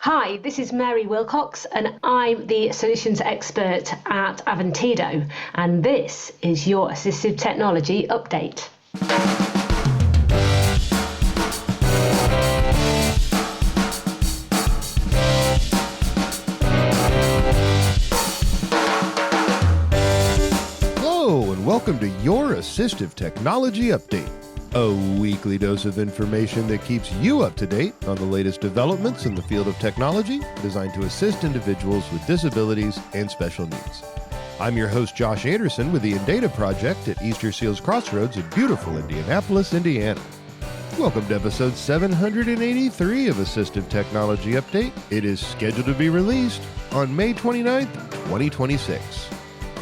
Hi, this is Mary Wilcox, and I'm the solutions expert at Aventido, and this is your assistive technology update. Hello, and welcome to your assistive technology update. A weekly dose of information that keeps you up to date on the latest developments in the field of technology designed to assist individuals with disabilities and special needs. I'm your host, Josh Anderson, with the Indata Project at Easter Seals Crossroads in beautiful Indianapolis, Indiana. Welcome to episode 783 of Assistive Technology Update. It is scheduled to be released on May 29th, 2026.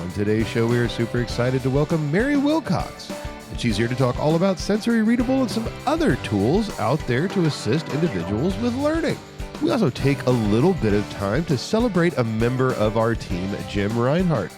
On today's show, we are super excited to welcome Mary Wilcox. She's here to talk all about sensory readable and some other tools out there to assist individuals with learning. We also take a little bit of time to celebrate a member of our team, Jim Reinhardt.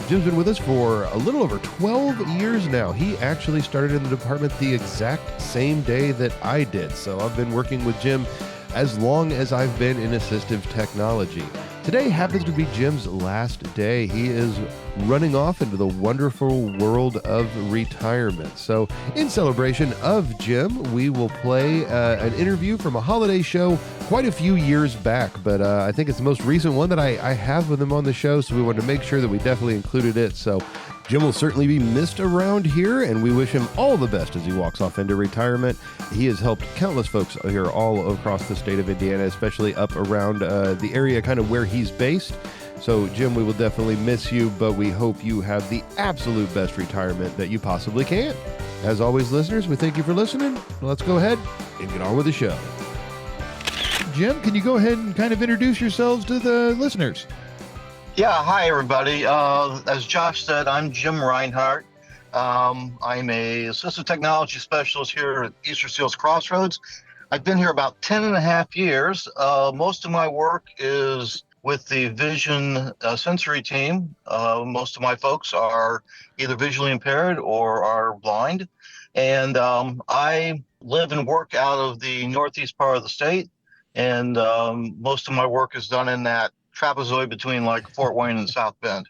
Jim's been with us for a little over 12 years now. He actually started in the department the exact same day that I did. So I've been working with Jim as long as I've been in assistive technology. Today happens to be Jim's last day. He is running off into the wonderful world of retirement. So in celebration of Jim, we will play an interview from a holiday show quite a few years back, but I think it's the most recent one that I have with him on the show, so we wanted to make sure that we definitely included it. So Jim will certainly be missed around here, and we wish him all the best as he walks off into retirement. He has helped countless folks here all across the state of Indiana, especially up around the area kind of where he's based. So, Jim, we will definitely miss you, but we hope you have the absolute best retirement that you possibly can. As always, listeners, we thank you for listening. Let's go ahead and get on with the show. Jim, can you go ahead and kind of introduce yourselves to the listeners? Yeah, hi everybody. As Josh said, I'm Jim Reinhardt. I'm a assistive technology specialist here at Easter Seals Crossroads. I've been here about 10 and a half years. Most of my work is with the vision sensory team. Most of my folks are either visually impaired or are blind. And I live and work out of the northeast part of the state. And most of my work is done in that trapezoid between like Fort Wayne and South Bend.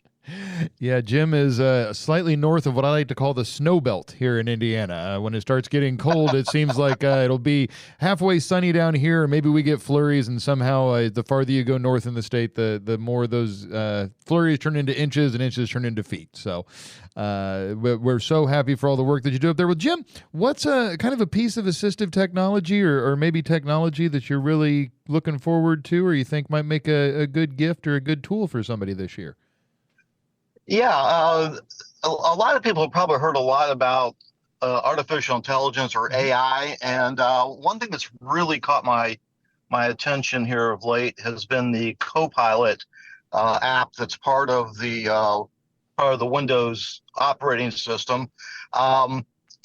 Yeah, Jim is slightly north of what I like to call the snow belt here in Indiana. When it starts getting cold, it seems like it'll be halfway sunny down here, or maybe we get flurries, and somehow the farther you go north in the state, the more those flurries turn into inches and inches turn into feet. So we're so happy for all the work that you do up there. Well, Jim, what's kind of a piece of assistive technology or maybe technology that you're really looking forward to or you think might make a good gift or a good tool for somebody this year? Yeah, a lot of people have probably heard a lot about artificial intelligence or AI, and one thing that's really caught my attention here of late has been the Copilot app that's part of the Windows operating system.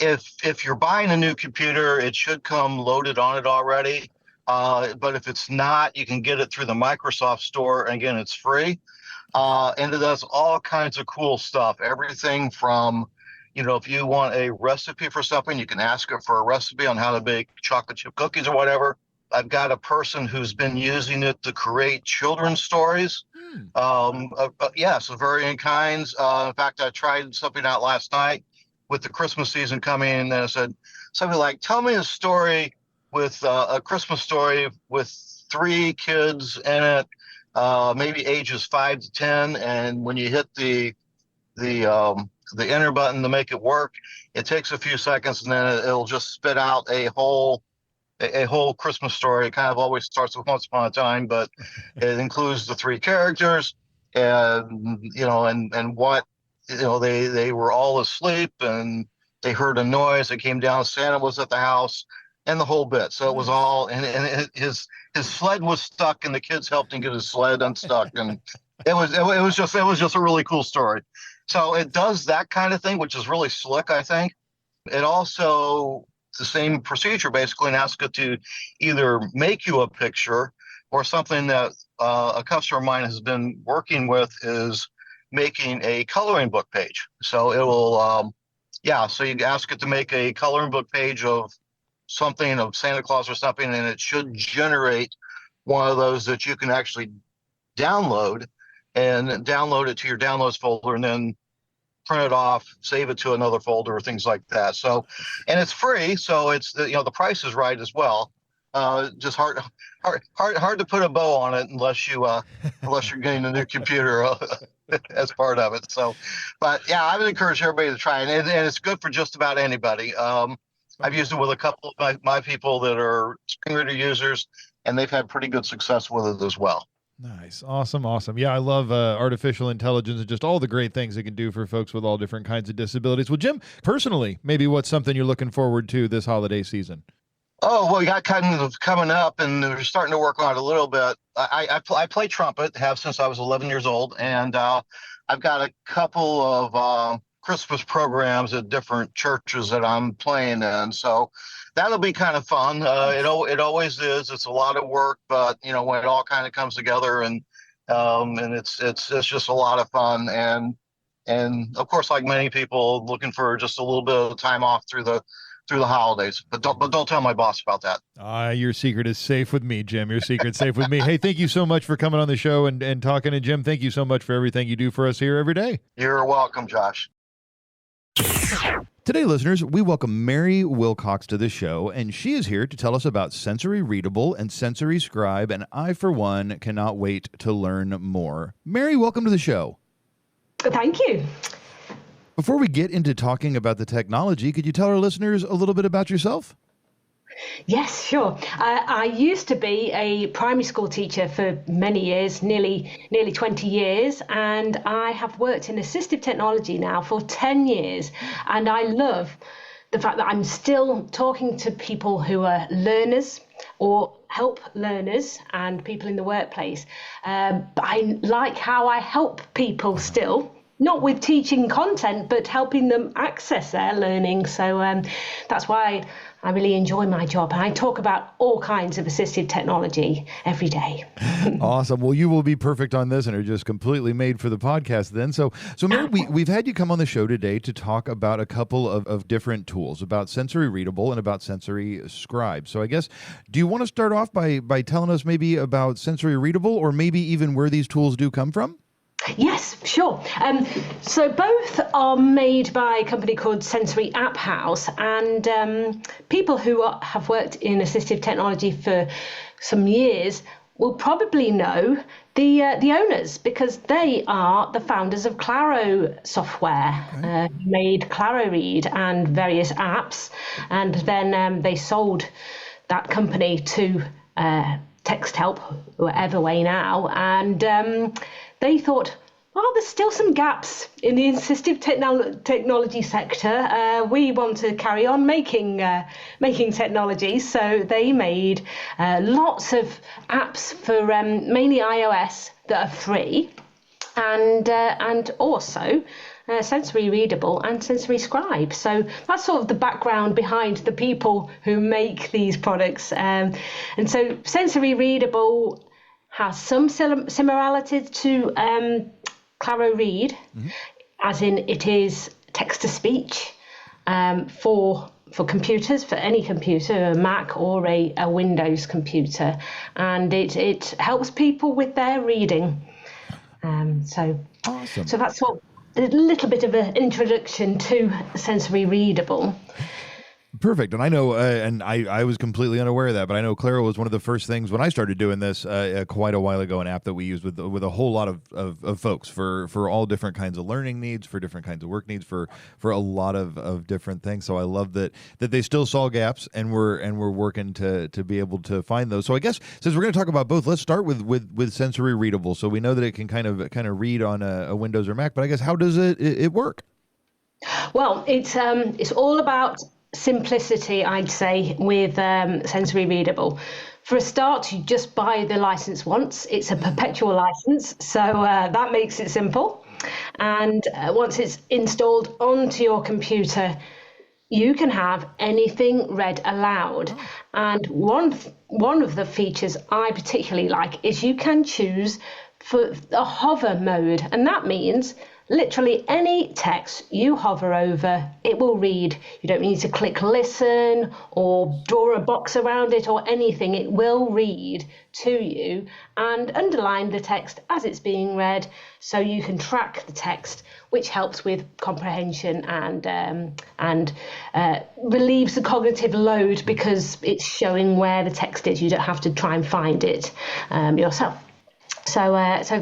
If you're buying a new computer, it should come loaded on it already. But if it's not, you can get it through the Microsoft Store, and again, it's free. And it does all kinds of cool stuff. Everything from, if you want a recipe for something, you can ask it for a recipe on how to bake chocolate chip cookies or whatever. I've got a person who's been using it to create children's stories. So varying kinds. In fact, I tried something out last night with the Christmas season coming in, and I said something like, tell me a story with a Christmas story with 3 kids in it. Maybe ages 5 to 10, and when you hit the enter button to make it work, it takes a few seconds, and then it'll just spit out a whole Christmas story. It kind of always starts with Once Upon a Time, but it includes the 3 characters, and what they were all asleep, and they heard a noise. They came down. Santa was at the house, and the whole bit. So it was all, and his sled was stuck, and the kids helped him get his sled unstuck, and it was just a really cool story. So it does that kind of thing, which is really slick, I think. It also the same procedure basically, and ask it to either make you a picture or something that a customer of mine has been working with is making a coloring book page. So it will, so you ask it to make a coloring book page of something of Santa Claus or something, and it should generate one of those that you can actually download and download it to your downloads folder and then print it off, save it to another folder or things like that. So, and it's free. So it's, the price is right as well. Just hard to put a bow on it unless you're getting a new computer as part of it. So, but yeah, I would encourage everybody to try it, and it's good for just about anybody. I've used it with a couple of my people that are screen reader users, and they've had pretty good success with it as well. Nice. Awesome. Yeah, I love artificial intelligence and just all the great things it can do for folks with all different kinds of disabilities. Well, Jim, personally, maybe what's something you're looking forward to this holiday season? Oh, well, we got kind of coming up, and we're starting to work on it a little bit. I play trumpet, have since I was 11 years old, and I've got a couple of Christmas programs at different churches that I'm playing in. So that'll be kind of fun. It always is. It's a lot of work, but when it all kind of comes together, and it's just a lot of fun. And of course, like many people, looking for just a little bit of time off through the holidays. But don't tell my boss about that. Your secret is safe with me, Jim. Your secret's safe with me. Hey, thank you so much for coming on the show and talking. And Jim, thank you so much for everything you do for us here every day. You're welcome, Josh. Today, listeners, we welcome Mary Wilcox to the show, and she is here to tell us about Sensory Readable and Sensory Scribe, and I, for one, cannot wait to learn more. Mary, welcome to the show. Thank you. Before we get into talking about the technology, could you tell our listeners a little bit about yourself? Yes, sure. I used to be a primary school teacher for many years, nearly 20 years, and I have worked in assistive technology now for 10 years. And I love the fact that I'm still talking to people who are learners or help learners and people in the workplace. I like how I help people still. Not with teaching content, but helping them access their learning. So that's why I really enjoy my job. And I talk about all kinds of assistive technology every day. Awesome. Well, you will be perfect on this and are just completely made for the podcast then. So Mary, we've had you come on the show today to talk about a couple of different tools, about Sensory Readable and about Sensory Scribe. So I guess, do you want to start off by telling us maybe about Sensory Readable, or maybe even where these tools do come from? Yes, sure. So both are made by a company called Sensory App House, and people who have worked in assistive technology for some years will probably know the owners, because they are the founders of Claro software, who made Claro Read and various apps, and then they sold that company to Text Help, or Everway now, and they thought, well, there's still some gaps in the assistive technology sector. We want to carry on making technology, so they made lots of apps for mainly iOS that are free, and also Sensory Readable and Sensory Scribe. So that's sort of the background behind the people who make these products. And so Sensory Readable has some similarities to Claro Read, as in it is text-to-speech for computers, for any computer, a Mac or a Windows computer, and it helps people with their reading. So awesome. So that's sort of a little bit of an introduction to Sensory Readable. Perfect. And I know, and I was completely unaware of that, but I know Claro was one of the first things when I started doing this quite a while ago, an app that we used with a whole lot of folks for all different kinds of learning needs, for different kinds of work needs, for a lot of different things. So I love that they still saw gaps and we're working to be able to find those. So I guess since we're going to talk about both, let's start with Sensory Readable. So we know that it can kind of read on a Windows or Mac, but I guess how does it work? Well, it's all about simplicity, I'd say, with Sensory Readable. For a start, you just buy the license once. It's a perpetual license, so that makes it simple. And once it's installed onto your computer, you can have anything read aloud. And one of the features I particularly like is you can choose for the hover mode, and that means literally any text you hover over, it will read. You don't need to click listen or draw a box around it or anything. It will read to you and underline the text as it's being read, so you can track the text, which helps with comprehension and relieves the cognitive load because it's showing where the text is. You don't have to try and find it yourself. So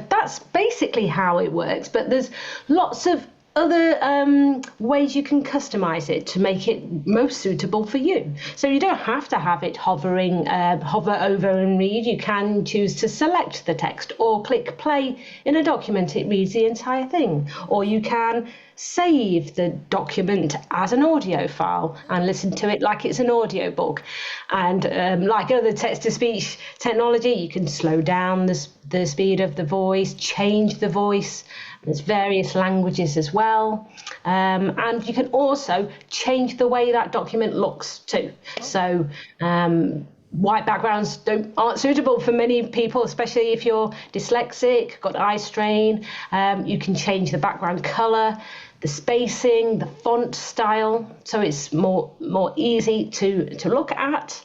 that's basically how it works, but there's lots of other ways you can customize it to make it most suitable for you. So you don't have to have it hover over and read. You can choose to select the text or click play in a document. It reads the entire thing. Or you can save the document as an audio file and listen to it like it's an audio book. And like other text-to-speech technology, you can slow down the speed of the voice, change the voice. There's various languages as well. And you can also change the way that document looks too. So white backgrounds aren't suitable for many people, especially if you're dyslexic, got eye strain. You can change the background color, the spacing, the font style, so it's more easy to look at.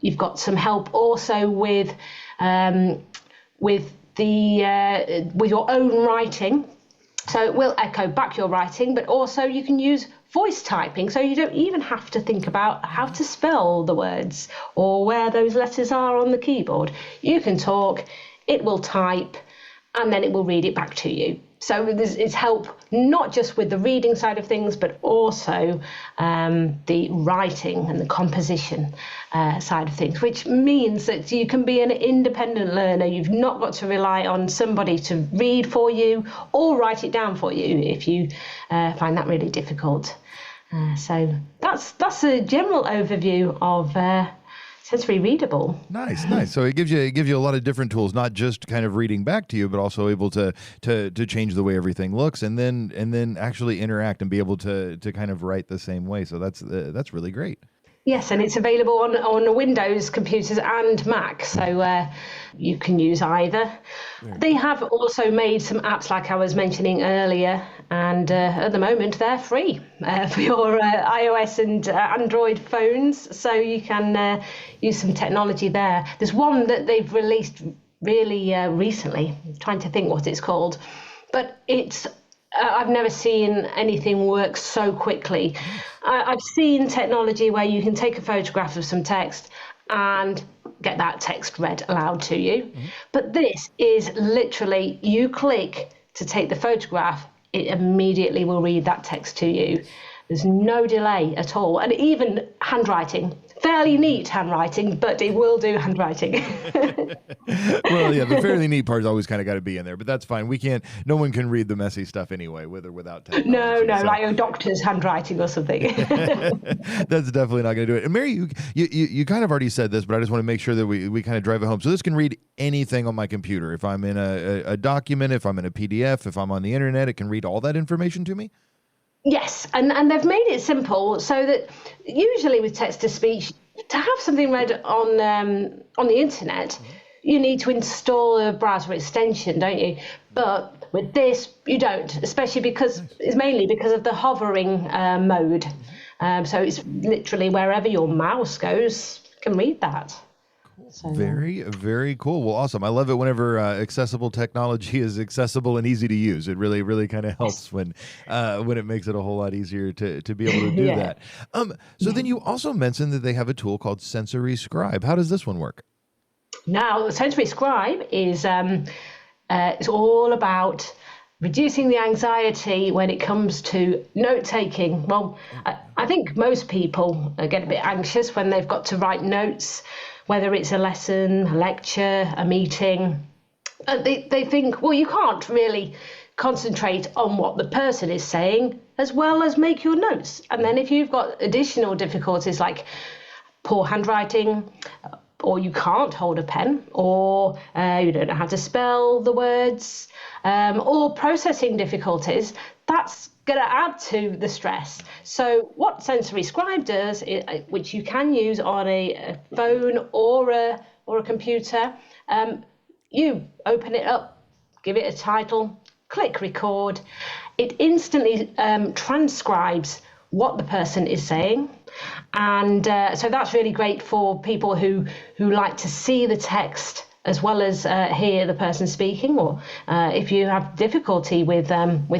You've got some help also with your own writing, so it will echo back your writing, but also you can use voice typing, so you don't even have to think about how to spell the words or where those letters are on the keyboard. You can talk, it will type, and then it will read it back to you. So it's help not just with the reading side of things, but also the writing and the composition side of things, which means that you can be an independent learner. You've not got to rely on somebody to read for you or write it down for you if you find that really difficult. So that's a general overview of Sensory Readable. Nice. So it gives you a lot of different tools, not just kind of reading back to you, but also able to change the way everything looks, and then actually interact and be able to kind of write the same way. So that's really great. Yes, and it's available on Windows computers and Mac, so you can use either. They have also made some apps like I was mentioning earlier, and at the moment they're free for your iOS and Android phones, so you can use some technology there. There's one that they've released really recently, I'm trying to think what it's called, but it's I've never seen anything work so quickly. I've seen technology where you can take a photograph of some text and get that text read aloud to you. Mm-hmm. But this is literally, you click to take the photograph, it immediately will read that text to you. There's no delay at all. And even handwriting, fairly neat handwriting, but it will do handwriting. Well, yeah, the fairly neat part's always kind of got to be in there, but that's fine. No one can read the messy stuff anyway, with or without technology. No, so. Like a doctor's handwriting or something. That's definitely not going to do it. And Mary, you kind of already said this, but I just want to make sure that we kind of drive it home. So this can read anything on my computer. If I'm in a document, if I'm in a PDF, if I'm on the internet, it can read all that information to me? Yes, and they've made it simple so that usually with text-to-speech, to have something read on the internet, you need to install a browser extension, don't you? But with this, you don't, especially because it's mainly because of the hovering mode. So it's literally wherever your mouse goes, you can read that. So. Very, very cool. Well, awesome. I love it whenever accessible technology is accessible and easy to use. It really, really kind of helps when it makes it a whole lot easier to be able to do that. So then you also mentioned that they have a tool called Sensory Scribe. How does this one work? Now, Sensory Scribe is it's all about reducing the anxiety when it comes to note-taking. Well, I think most people get a bit anxious when they've got to write notes, whether it's a lesson, a lecture, a meeting. They think, well, you can't really concentrate on what the person is saying as well as make your notes. And then if you've got additional difficulties like poor handwriting, or you can't hold a pen, or you don't know how to spell the words, or processing difficulties, that's going to add to the stress. So what Sensory Scribe does, which you can use on a phone or a computer, you open it up, give it a title, click record, it instantly transcribes what the person is saying. And so that's really great for people who like to see the text as well as hear the person speaking, or if you have difficulty with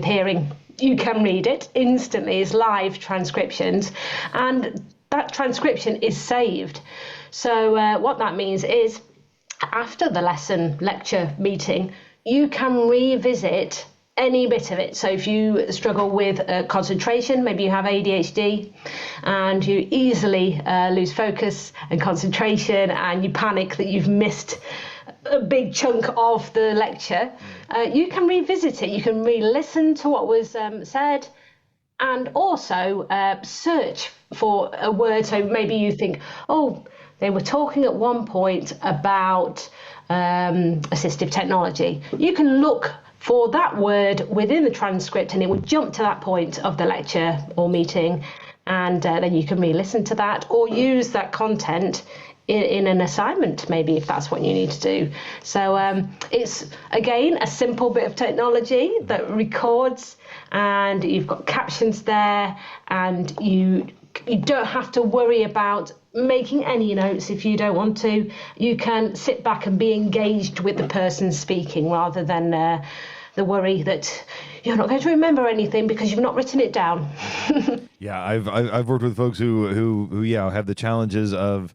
hearing, you can read it instantly. It's live transcriptions, and that transcription is saved. So what that means is after the lesson, lecture, meeting, you can revisit any bit of it. So if you struggle with concentration, maybe you have ADHD and you easily lose focus and concentration, and you panic that you've missed a big chunk of the lecture, you can revisit it. You can re-listen to what was said, and also search for a word. So maybe you think, oh, they were talking at one point about assistive technology. You can look for that word within the transcript, and it would jump to that point of the lecture or meeting, and then you can re-listen to that or use that content in an assignment, maybe, if that's what you need to do. So it's, again, a simple bit of technology that records, and you've got captions there, and you don't have to worry about making any notes if you don't want to. You can sit back and be engaged with the person speaking, rather than the worry that you're not going to remember anything because you've not written it down. Yeah, I've worked with folks who have the challenges of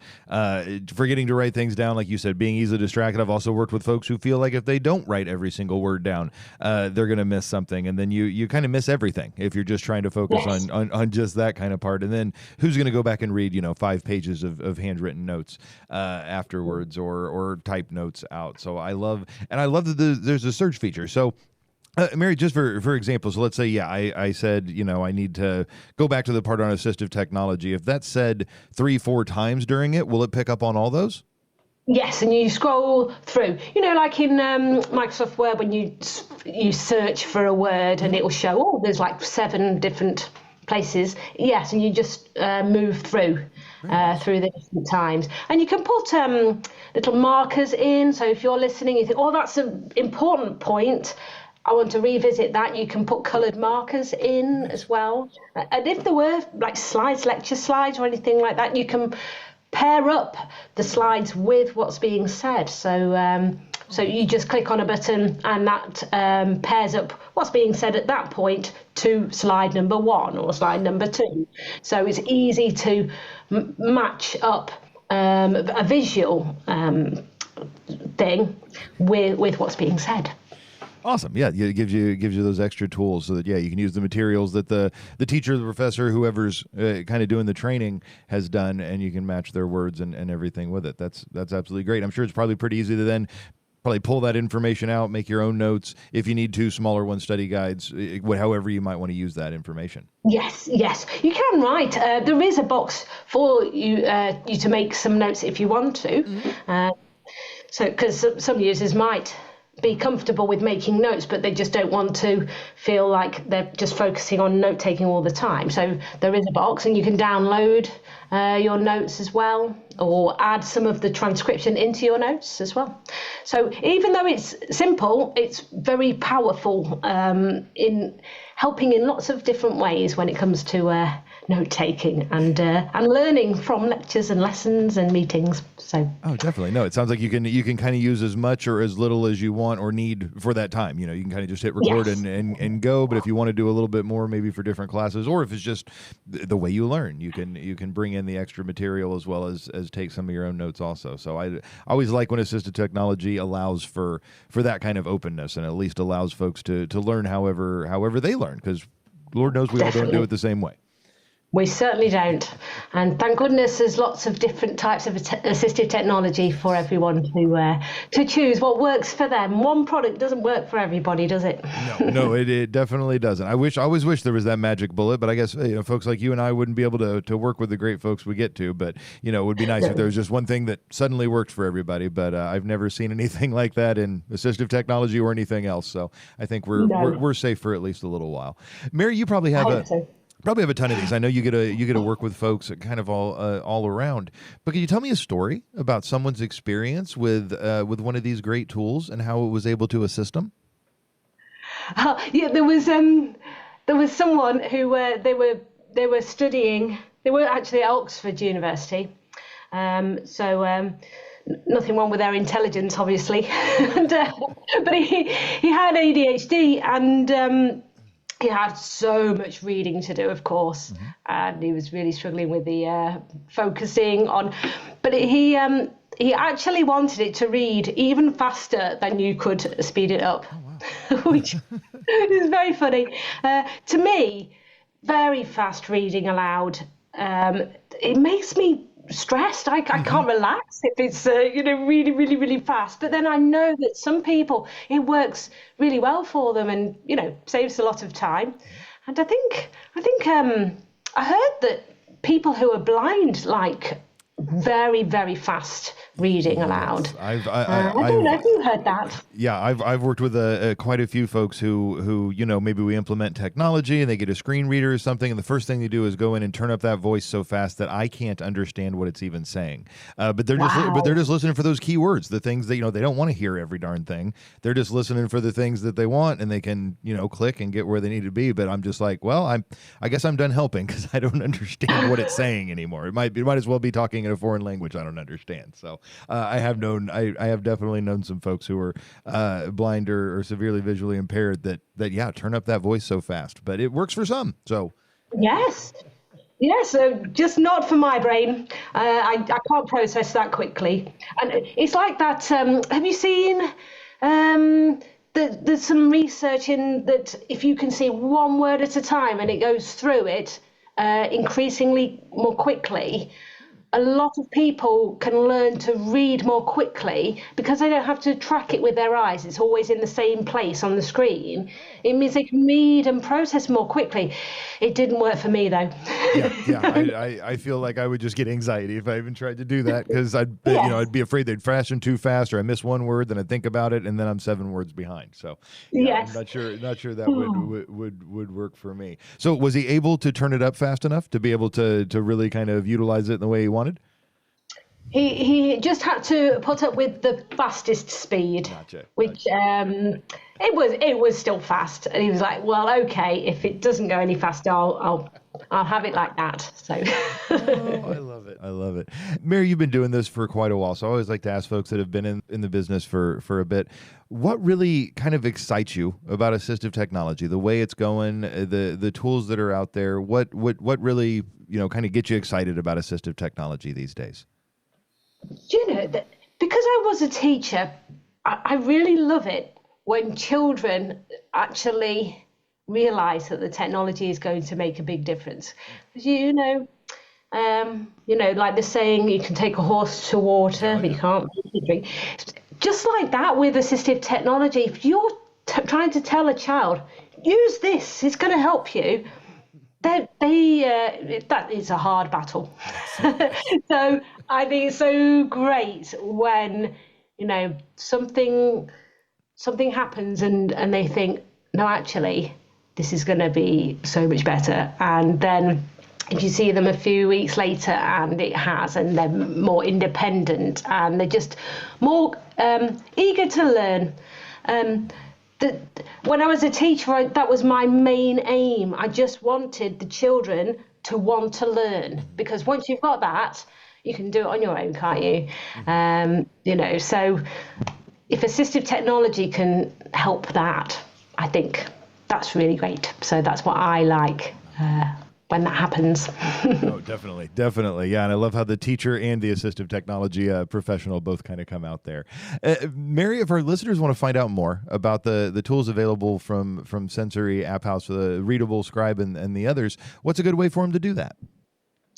forgetting to write things down, like you said, being easily distracted. I've also worked with folks who feel like if they don't write every single word down, they're going to miss something, and then you kind of miss everything if you're just trying to focus on just that kind of part. And then who's going to go back and read 5 pages of handwritten notes afterwards, or type notes out? So I love that there's a search feature. So Mary, just for example, so let's say, I said, I need to go back to the part on assistive technology. If that's said 3-4 times during it, will it pick up on all those? Yes, and you scroll through, like in Microsoft Word, when you search for a word and it will show, there's like 7 different places. Yes, and you just move through the different times. And you can put little markers in. So if you're listening, you think, that's an important point, I want to revisit that. You can put coloured markers in as well. And if there were like slides, lecture slides or anything like that, you can pair up the slides with what's being said. So you just click on a button, and that pairs up what's being said at that point to slide number 1 or slide number 2. So it's easy to match up a visual thing with what's being said. Awesome. Yeah, it gives you those extra tools so that you can use the materials that the teacher, the professor, whoever's kind of doing the training has done, and you can match their words and everything with it. That's absolutely great. I'm sure it's probably pretty easy to then probably pull that information out, make your own notes. If you need to, smaller one, study guides, however you might want to use that information. Yes, you can write. There is a box for you to make some notes if you want to. Mm-hmm. So because some users might be comfortable with making notes, but they just don't want to feel like they're just focusing on note taking all the time. So there is a box, and you can download your notes as well, or add some of the transcription into your notes as well. So even though it's simple, it's very powerful in helping in lots of different ways when it comes to note taking and learning from lectures and lessons and meetings. So definitely. No, it sounds like you can kind of use as much or as little as you want or need for that time. You can kind of just hit record and go. But if you want to do a little bit more, maybe for different classes, or if it's just the way you learn, you can bring in the extra material as well as take some of your own notes also. So I always like when assistive technology allows for that kind of openness, and at least allows folks to learn however they learn, because Lord knows we all don't do it the same way. We certainly don't. And thank goodness there's lots of different types of assistive technology for everyone to choose what works for them. One product doesn't work for everybody, does it? No, it definitely doesn't. I always wish there was that magic bullet, but I guess folks like you and I wouldn't be able to work with the great folks we get to. But it would be nice if there was just one thing that suddenly worked for everybody. But I've never seen anything like that in assistive technology or anything else. So I think we're safe for at least a little while. Mary, you probably have a ton of these. I know you get to work with folks kind of all around. But can you tell me a story about someone's experience with one of these great tools and how it was able to assist them? Yeah, there was someone who they were studying. They were actually at Oxford University, nothing wrong with their intelligence, obviously. But he had ADHD, and he had so much reading to do, of course, and he was really struggling with the focusing on. But he actually wanted it to read even faster than you could speed it up, which is very funny. To me, very fast reading aloud, it makes me stressed. I can't relax if it's really, really, really fast. But then I know that some people, it works really well for them, and saves a lot of time. And I think I heard that people who are blind like very, very fast reading aloud. Yes, I don't know if you heard that. Yeah, I've worked with quite a few folks who maybe we implement technology and they get a screen reader or something, and the first thing they do is go in and turn up that voice so fast that I can't understand what it's even saying. But they're just listening for those keywords, the things that they don't want to hear every darn thing. They're just listening for the things that they want, and they can click and get where they need to be. But I'm just like, well, I guess I'm done helping because I don't understand what it's saying anymore. It might as well be talking in a foreign language I don't understand. So I have definitely known some folks who are blind or severely visually impaired that turn up that voice so fast, but it works for some. So yes, just not for my brain. I can't process that quickly, and it's like that. Have you seen? There's some research in that if you can see one word at a time and it goes through it increasingly more quickly, a lot of people can learn to read more quickly because they don't have to track it with their eyes. It's always in the same place on the screen. It means they can read and process more quickly. It didn't work for me, though. I feel like I would just get anxiety if I even tried to do that because I'd be afraid they'd fashion too fast, or I miss one word, then I'd think about it, and then I'm 7 words behind. So yes. I'm not sure that would work for me. So was he able to turn it up fast enough to be able to really kind of utilize it in the way he wanted? He just had to put up with the fastest speed, which it was still fast, and he was like, "Well, okay, if it doesn't go any faster, I'll have it like that." So, I love it. Mary, you've been doing this for quite a while, so I always like to ask folks that have been in the business for a bit, what really kind of excites you about assistive technology, the way it's going, the tools that are out there? What really kind of gets you excited about assistive technology these days? Because I was a teacher, I really love it when children actually realize that the technology is going to make a big difference. Like the saying, you can take a horse to water, but you can't make it drink. Just like that with assistive technology, if you're trying to tell a child, use this, it's going to help you, that is a hard battle. So I think it's so great when something happens and they think, no, actually this is going to be so much better, and then if you see them a few weeks later and it has, and they're more independent and they're just more eager to learn. When I was a teacher, that was my main aim. I just wanted the children to want to learn, because once you've got that, you can do it on your own, can't you? So if assistive technology can help that, I think that's really great. So that's what I like when that happens. Oh, definitely. Yeah, and I love how the teacher and the assistive technology professional both kind of come out there. Mary, if our listeners want to find out more about the tools available from Sensory App House, the Readable, Scribe, and the others, what's a good way for them to do that?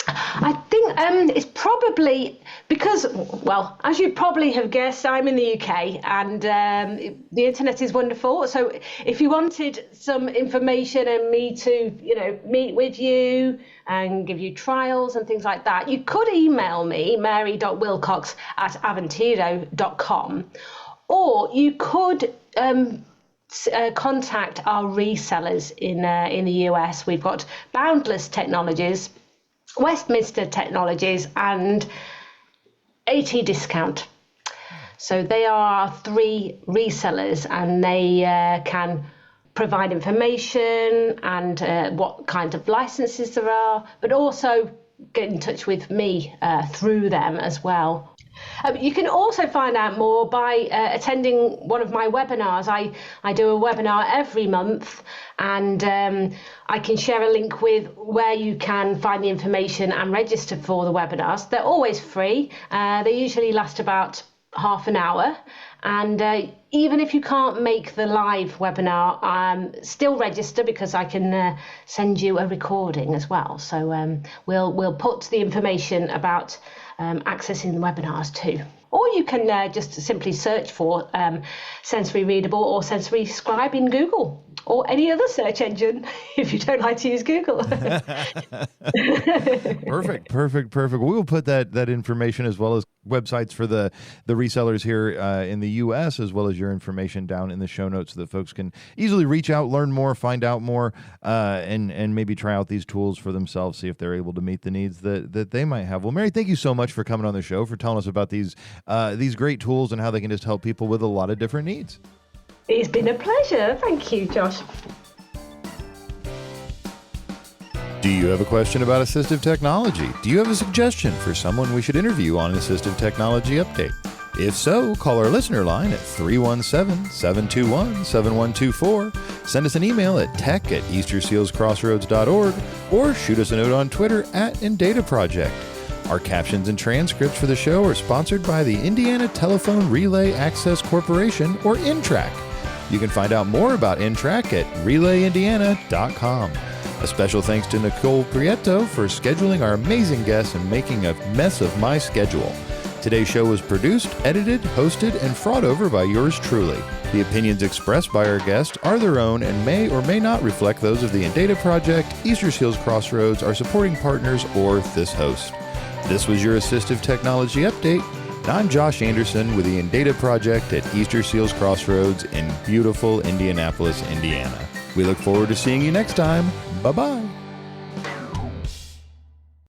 I think it's probably because, well, as you probably have guessed, I'm in the UK, and the internet is wonderful. So if you wanted some information and me to, meet with you and give you trials and things like that, you could email me, mary.wilcox@avantiro.com, or you could contact our resellers in the US. We've got Boundless Technologies, Westminster Technologies, and AT Discount. So they are 3 resellers, and they can provide information and what kind of licenses there are, but also get in touch with me through them as well. You can also find out more by attending one of my webinars. I do a webinar every month, and I can share a link with where you can find the information and register for the webinars. They're always free. They usually last about half an hour, and even if you can't make the live webinar, still register, because I can send you a recording as well. So we'll put the information about accessing the webinars too. Or you can just simply search for Sensory Readable or Sensory Scribe in Google, or any other search engine if you don't like to use Google. Perfect. We will put that information, as well as websites for the resellers here in the U.S., as well as your information down in the show notes, so that folks can easily reach out, learn more, find out more, and maybe try out these tools for themselves, see if they're able to meet the needs that they might have. Well, Mary, thank you so much for coming on the show, for telling us about these great tools and how they can just help people with a lot of different needs. It's been a pleasure. Thank you, Josh. Do you have a question about assistive technology? Do you have a suggestion for someone we should interview on an Assistive Technology Update? If so, call our listener line at 317-721-7124, send us an email at tech@eastersealscrossroads.org, or shoot us a note on Twitter @InDataProject. Our captions and transcripts for the show are sponsored by the Indiana Telephone Relay Access Corporation, or INTRAC. You can find out more about INTRAC at relayindiana.com. A special thanks to Nicole Prieto for scheduling our amazing guests and making a mess of my schedule. Today's show was produced, edited, hosted, and fraud over by yours truly. The opinions expressed by our guests are their own and may or may not reflect those of the InData Project, Easter Seals Crossroads, our supporting partners, or this host. This was your Assistive Technology Update. I'm Josh Anderson with the InData Project at Easter Seals Crossroads in beautiful Indianapolis, Indiana. We look forward to seeing you next time. Bye-bye.